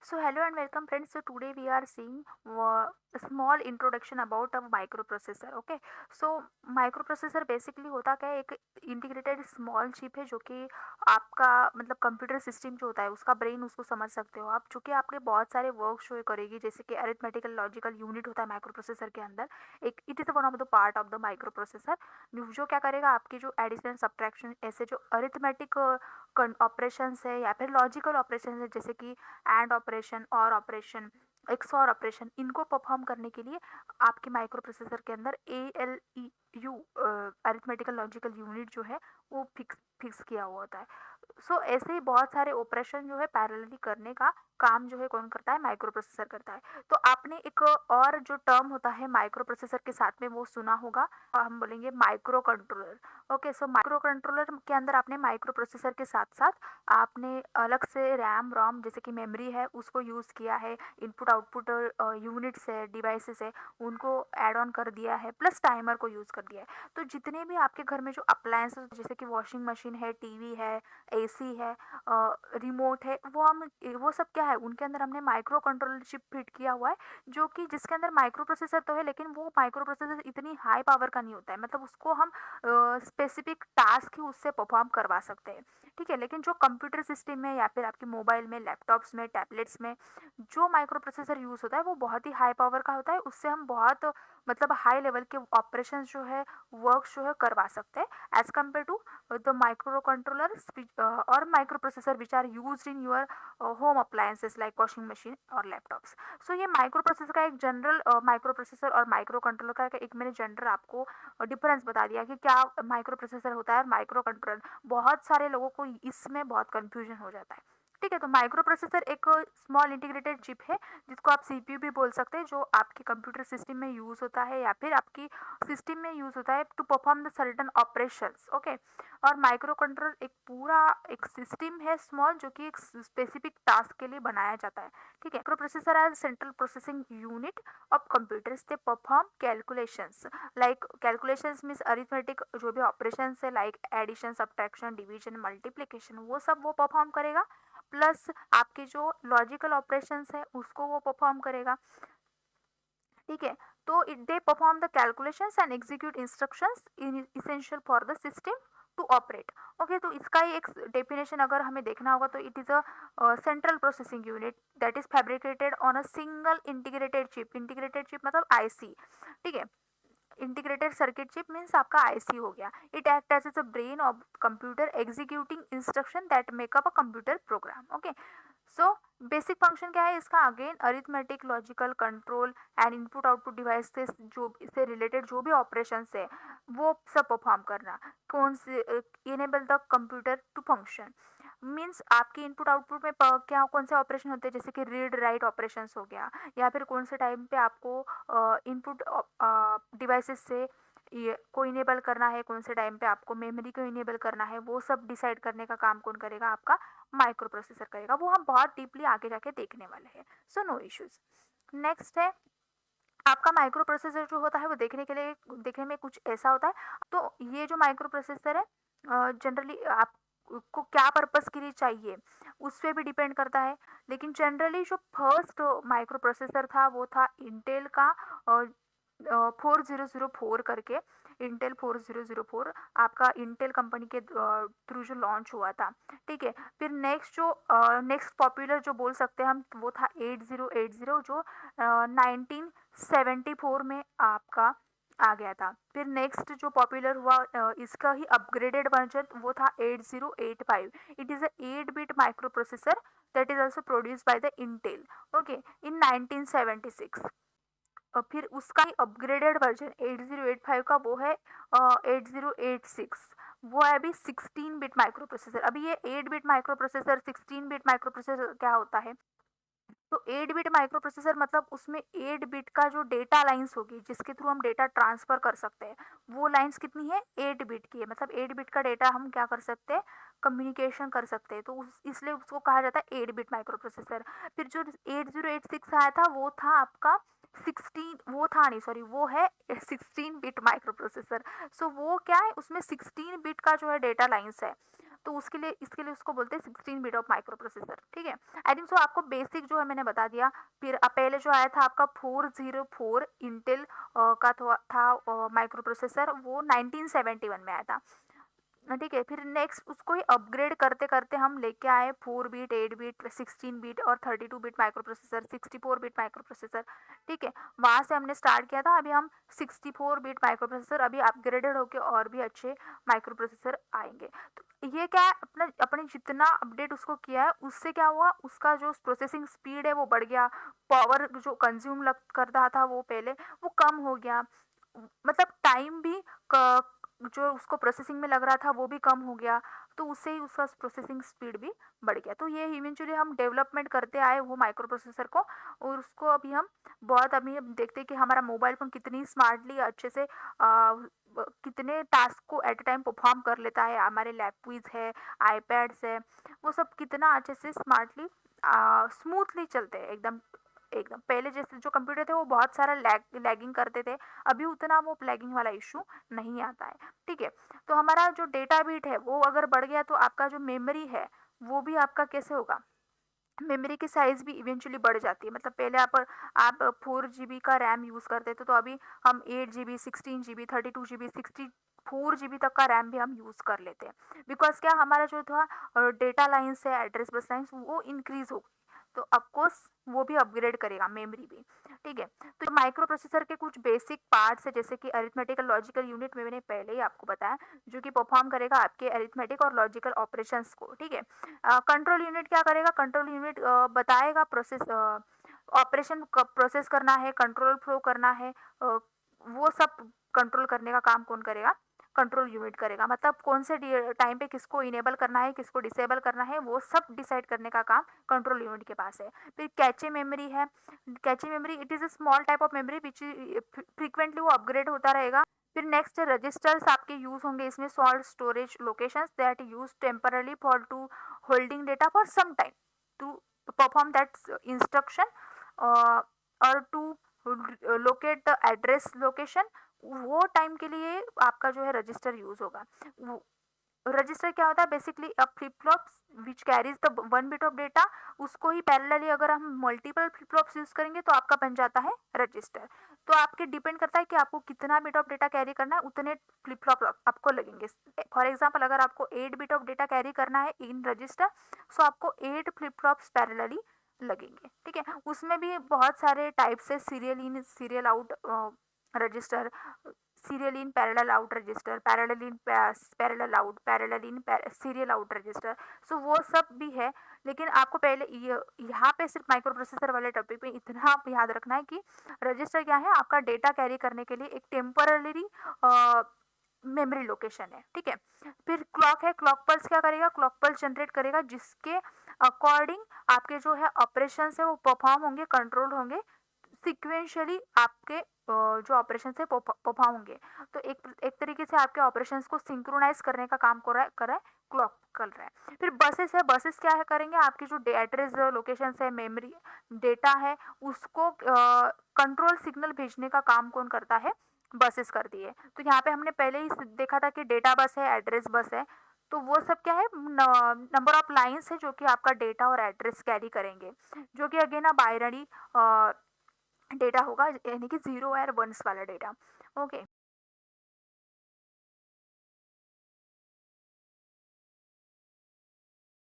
So hello and welcome friends. So today we are seeing a small introduction about a microprocessor. Okay. So microprocessor basically होता क्या है, एक integrated small chip है जो कि आपका मतलब कंप्यूटर सिस्टम जो होता है उसका ब्रेन उसको समझ सकते हो आप, जो कि आपके बहुत सारे वर्क शो करेगी, जैसे कि अरिथमेटिकल लॉजिकल यूनिट होता है माइक्रोप्रोसेसर के अंदर। एक it is one of the part of the microprocessor जो क्या करेगा आपकी जो एडिशन सब्ट्रैक्शन ऐसे जो अरिथमेटिक ऑपरेशंस है या फिर लॉजिकल ऑपरेशन है, जैसे कि एंड ऑपरेशन और ऑपरेशन एक्सऑर ऑपरेशन, इनको परफॉर्म करने के लिए आपके माइक्रो प्रोसेसर के अंदर ALEU अरिथमेटिकल लॉजिकल यूनिट जो है वो फिक्स फिक्स किया हुआ होता है। सो ऐसे ही बहुत सारे ऑपरेशन जो है पैरेलली करने का काम जो है कौन करता है, माइक्रो प्रोसेसर करता है। तो आपने एक और जो टर्म होता है माइक्रो प्रोसेसर के साथ में वो सुना होगा, हम बोलेंगे micro controller. Okay, so micro controller के अंदर आपने माइक्रो प्रोसेसर के साथ साथ आपने अलग से रैम रोम जैसे कि मेमोरी है उसको यूज़ किया है, इनपुट आउटपुट यूनिट्स है, डिवाइसेस है, उनको ऐड ऑन कर दिया है, प्लस टाइमर को यूज़ कर दिया है। तो जितने भी आपके घर में जो अप्लायंसेस जैसे कि वॉशिंग मशीन है, टीवी है, एसी है, रिमोट है, वो सब क्या है, उनके अंदर हमने माइक्रो कंट्रोलर चिप फिट किया हुआ है, जो कि जिसके अंदर माइक्रो प्रोसेसर तो है लेकिन वो माइक्रो प्रोसेसर इतनी हाई पावर का नहीं होता है, मतलब उसको हम स्पेसिफिक टास्क ही उससे परफॉर्म करवा सकते हैं। ठीक है, लेकिन जो कंप्यूटर सिस्टम में या फिर आपके मोबाइल में, लैपटॉप्स में, टैबलेट्स में जो माइक्रो प्रोसेसर यूज़ होता है वो बहुत ही हाई पावर का होता है, उससे हम बहुत मतलब हाई लेवल के ऑपरेशन जो है, वर्क जो है करवा सकते हैं as compare to the microcontroller और microprocessor which are use in your home appliances like washing machine और लैपटॉप्स। सो ये माइक्रो प्रोसेसर का एक जनरल माइक्रो प्रोसेसर और माइक्रो कंट्रोलर का एक मैंने जनरल आपको डिफरेंस बता दिया कि क्या माइक्रो प्रोसेसर होता है और माइक्रो कंट्रोलर। बहुत सारे लोगों को इसमें बहुत कंफ्यूजन हो जाता है। ठीक है, तो माइक्रो प्रोसेसर एक स्मॉल इंटीग्रेटेड चिप है जिसको आप सीपीयू भी बोल सकते हैं, जो आपके कंप्यूटर सिस्टम में यूज़ होता है या फिर आपकी सिस्टम में यूज़ होता है to perform the certain operations. Okay, और माइक्रो कंट्रोलर एक पूरा एक सिस्टम है स्मॉल, जो कि एक स्पेसिफिक टास्क के लिए बनाया जाता है। ठीक है, microprocessor as central processing unit of computers, they perform calculations like calculations means arithmetic जो भी ऑपरेशंस है like addition, subtraction, division, multiplication, वो सब वो परफॉर्म करेगा, प्लस आपके जो लॉजिकल ऑपरेशंस है उसको वो परफॉर्म करेगा। ठीक है, तो it they perform the calculations and execute instructions in essential for the system to operate. Okay, तो इसका ही एक डेफिनेशन अगर हमें देखना होगा तो it is a central processing unit that is fabricated on a single integrated chip. Integrated chip मतलब IC. ठीक है, इंटीग्रेटेड सर्किट चिप मीन्स आपका आईसी हो गया। It act as a brain of computer executing instruction that make up a computer program. Okay, so basic function क्या है इसका, again arithmetic, logical, control and input output device से जो इससे related जो भी ऑपरेशन है वो सब परफॉर्म करना। कौन से enable the computer to function means आपके इनपुट आउटपुट में क्या कौन से ऑपरेशन होते हैं, जैसे कि रीड राइट ऑपरेशंस हो गया, या फिर कौन से टाइम पे आपको इनपुट डिवाइसेस से ये को इनेबल करना है, कौन से टाइम पे आपको मेमोरी को इनेबल करना है, वो सब डिसाइड करने का काम कौन करेगा, आपका माइक्रो प्रोसेसर करेगा। वो हम बहुत डीपली आगे जाके देखने वाले हैं, सो नो इश्यूज। नेक्स्ट है आपका माइक्रो प्रोसेसर जो होता है वो देखने में कुछ ऐसा होता है। तो ये जो माइक्रो प्रोसेसर है जनरली आपको क्या पर्पस के लिए चाहिए उस पर भी डिपेंड करता है, लेकिन जनरली जो फर्स्ट माइक्रो प्रोसेसर था वो था इंटेल का 4004 करके। इंटेल 4004 आपका इंटेल कंपनी के थ्रू जो लॉन्च हुआ था। ठीक है, फिर नेक्स्ट पॉपुलर जो बोल सकते हैं हम वो था 8080, जो 1974 में आपका आ गया था। फिर नेक्स्ट जो पॉपुलर हुआ इसका ही अपग्रेडेड वर्जन वो था 8085। It is a 8 bit microprocessor that is also produce by the Intel. Okay, in 1976। और फिर उसका ही अपग्रेडेड वर्जन 8085 का वो है 8086। वो है अभी 16 बिट माइक्रो प्रोसेसर। अभी ये 8 bit micro processor, 16 bit micro processor क्या होता है, तो 8 बिट माइक्रो प्रोसेसर मतलब उसमें 8 बिट का जो डेटा लाइंस होगी जिसके थ्रू हम डेटा ट्रांसफर कर सकते हैं, वो लाइंस कितनी है, 8 बिट की है। मतलब 8 बिट का डेटा हम क्या कर सकते हैं, कम्युनिकेशन कर सकते हैं, तो इसलिए उसको कहा जाता है 8 बिट माइक्रो प्रोसेसर। फिर जो 8086 आया था वो था आपका 16, वो था नहीं सॉरी, वो है 16 बिट माइक्रो प्रोसेसर। सो वो क्या है, उसमें 16 बिट का जो है डेटा लाइंस है। तो इसके लिए उसको बोलते हैं 16 बिट ऑफ माइक्रो प्रोसेसर, ठीक है। आई थिंक सो आपको बेसिक जो है मैंने बता दिया। फिर पहले जो आया था आपका 404 इंटेल का था माइक्रो प्रोसेसर, वो 1971 में आया था। ठीक है, फिर नेक्स्ट उसको ही अपग्रेड करते करते हम लेके आए 4 बिट, 8 बिट, 16 बिट और 32 bit micro processor, 64 bit micro processor, ठीक है। वहाँ से हमने स्टार्ट किया था। अभी हम 64 बिट माइक्रो प्रोसेसर अभी अपग्रेडेड होके और भी अच्छे माइक्रो प्रोसेसर आएंगे। तो ये क्या है, अपना अपने जितना अपडेट उसको किया है उससे क्या हुआ, उसका जो प्रोसेसिंग स्पीड है वो बढ़ गया, पावर जो कंज्यूम लग कर रहा था वो पहले वो कम हो गया, मतलब टाइम भी जो उसको प्रोसेसिंग में लग रहा था वो भी कम हो गया, तो उससे ही उसका प्रोसेसिंग स्पीड भी बढ़ गया। तो ये इवेंचुअली हम डेवलपमेंट करते आए वो माइक्रो प्रोसेसर को, और उसको अभी हम देखते हैं कि हमारा मोबाइल फोन कितनी स्मार्टली अच्छे से कितने टास्क को एट अ टाइम परफॉर्म कर लेता है। हमारे लैपटॉप्स है, आईपैड्स है, वो सब कितना अच्छे से स्मार्टली स्मूथली चलते हैं एकदम एकदम। पहले जैसे जो कंप्यूटर थे वो बहुत सारा लैगिंग करते थे, अभी उतना वो लैगिंग वाला इशू नहीं आता है, ठीक है। तो हमारा जो डेटा बिट है वो अगर बढ़ गया तो आपका जो मेमोरी है वो भी आपका कैसे होगा, मेमोरी की साइज़ भी इवेंचुअली बढ़ जाती है। मतलब पहले आप 4 GB का रैम यूज़ करते थे, तो अभी हम 8 GB, 16 GB, 32 GB, 64 GB तक का रैम भी हम यूज़ कर लेते हैं, बिकॉज क्या हमारा जो था डेटा लाइन्स है, एड्रेस बस लाइन्स, वो इंक्रीज हो, तो ऑफकोर्स वो भी अपग्रेड करेगा मेमोरी भी, ठीक है। तो माइक्रो प्रोसेसर के कुछ बेसिक पार्ट्स है, जैसे कि अरिथमेटिकल लॉजिकल यूनिट में मैंने पहले ही आपको बताया, जो कि परफॉर्म करेगा आपके अरिथमेटिक और लॉजिकल ऑपरेशंस को, ठीक है। कंट्रोल यूनिट क्या करेगा, कंट्रोल यूनिट बताएगा ऑपरेशन कब प्रोसेस करना है, कंट्रोल फ्लो करना है, वो सब कंट्रोल करने का काम कौन करेगा, कंट्रोल यूनिट करेगा। मतलब कौन से टाइम पे किसको इनेबल करना है, किसको डिसेबल करना है, वो सब डिसाइड करने का काम कंट्रोल यूनिट के पास है। फिर कैचे मेमोरी है, cache memory it is a small type of memory which frequently वो अपग्रेड होता रहेगा। फिर नेक्स्ट रजिस्टर्स आपके यूज होंगे इसमें, short storage locations that use temporarily for to holding data for some time to perform that instruction और to locate the address location, वो time के लिए आपका जो है रजिस्टर यूज होगा। रजिस्टर क्या होता है, basically a flip flops which carries the 1 bit of data, उसको ही पैरेलली अगर हम मल्टीपल फ्लिप फ्लॉप्स यूज करेंगे तो आपका बन जाता है रजिस्टर। तो आपके डिपेंड करता है कि आपको कितना बिट ऑफ डेटा कैरी करना है, उतने फ्लिप फ्लॉप आपको लगेंगे। फॉर एग्जाम्पल अगर आपको 8 बिट ऑफ डेटा कैरी करना है इन रजिस्टर, सो आपको 8 फ्लिप फ्लॉप्स पैरेलली लगेंगे, ठीक है। उसमें भी बहुत सारे टाइप्स है, serial in serial out register, serial in parallel out register, parallel in parallel out, parallel in serial out register, so वो सब भी है। लेकिन आपको पहले यहाँ पे सिर्फ माइक्रो प्रोसेसर वाले टॉपिक पे इतना आप याद रखना है कि रजिस्टर क्या है, आपका डेटा कैरी करने के लिए एक टेम्पररी मेमोरी लोकेशन है, ठीक है। फिर क्लॉक है, क्लॉक पल्स क्या करेगा, क्लॉक पल्स जनरेट करेगा जिसके अकॉर्डिंग आपके जो है ऑपरेशन है वो परफॉर्म होंगे, कंट्रोल होंगे सिक्वेंशियली, आपके जो ऑपरेशन है परफॉर्म होंगे। तो एक तरीके से आपके ऑपरेशंस को सिंक्रोनाइज करने का काम कर रहा है क्लॉक कर रहा है। फिर बसेस है, बसेस क्या है करेंगे, आपकी जो एड्रेस लोकेशन है, मेमोरी डेटा है, उसको कंट्रोल सिग्नल भेजने का काम कौन करता है, बसेस कर दिए। तो यहाँ पे हमने पहले ही देखा था कि डेटा बस है, एड्रेस बस है, तो वो सब क्या है, नंबर ऑफ लाइंस है जो कि आपका डेटा और एड्रेस कैरी करेंगे, जो कि अगेन बाइनरी डेटा होगा, यानी कि 0 और 1s वाला डेटा, ओके।